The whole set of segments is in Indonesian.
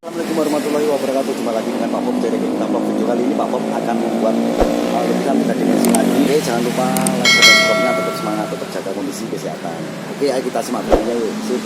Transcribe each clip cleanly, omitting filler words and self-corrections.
Assalamualaikum warahmatullahi wabarakatuh. Jumpa lagi dengan Pak Bob dari TEMBOK. Video kali ini Pak Bob akan membuat lukisan 3 dimensi lagi. Oke, jangan lupa like dan subscribe-nya, tetap semangat, tetap jaga kondisi kesehatan. Oke, ayo kita simak videonya yuk. Sip.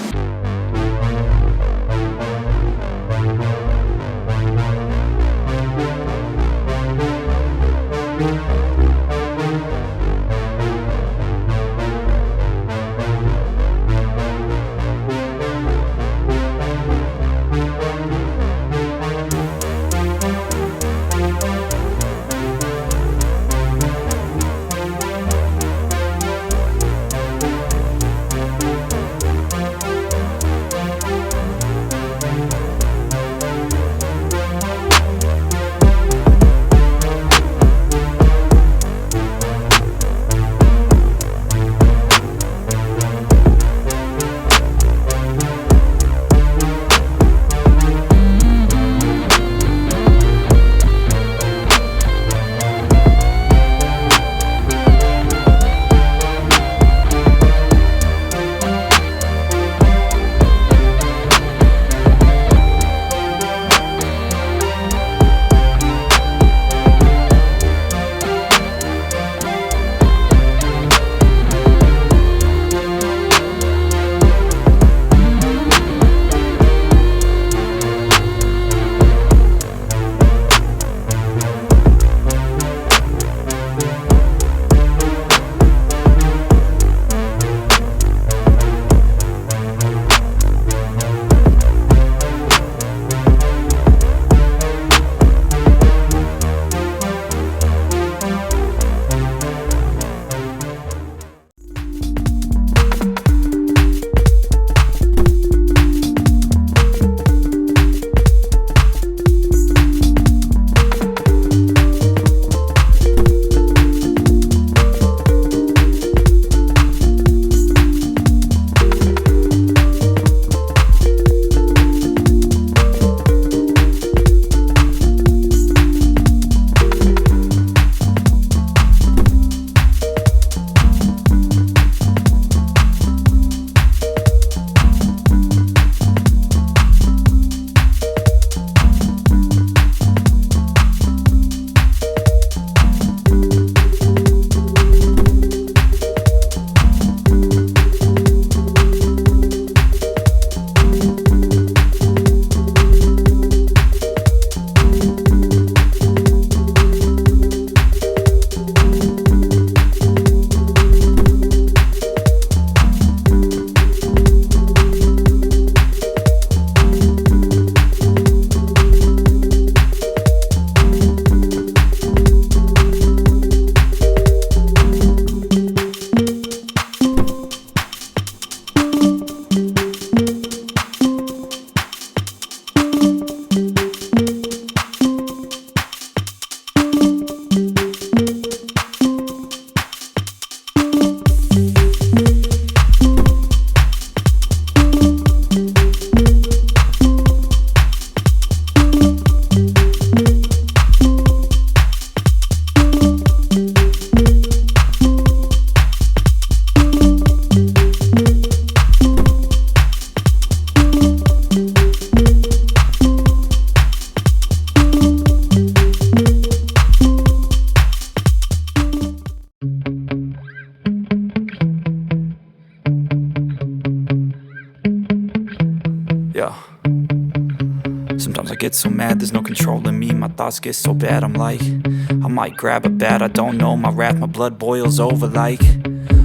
Sometimes I get so mad, there's no controlling me. My thoughts get so bad, I'm like, I might grab a bat, I don't know. My wrath, my blood boils over like,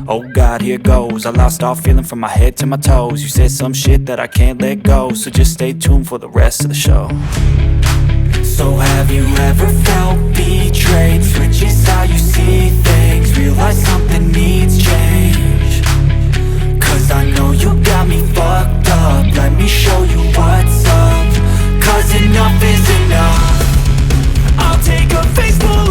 oh God, here goes. I lost all feeling from my head to my toes. You said some shit that I can't let go, so just stay tuned for the rest of the show. So have you ever felt betrayed? Switches how you see things, realize something needs change. Cause I know you got me fucked up, let me show you what's up. Cause enough is enough. I'll take a face full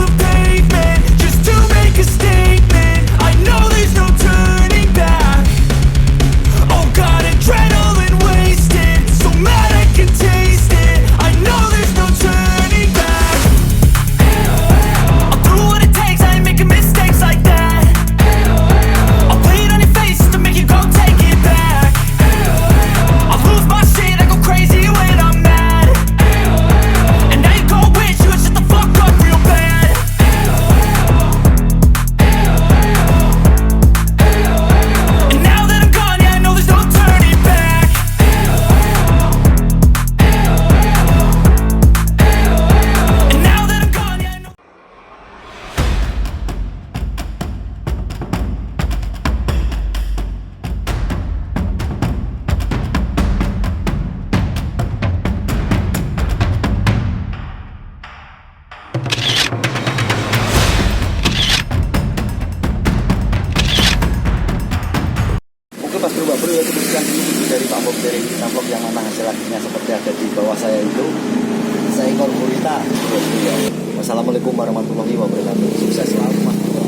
dulu ya demikian dulu video dari Pak Bob dari TEMBOK yang mana hasil akhirnya seperti ada di bawah saya itu. Seekor gurita. Wassalamualaikum warahmatullahi wabarakatuh. Sukses selalu Mas.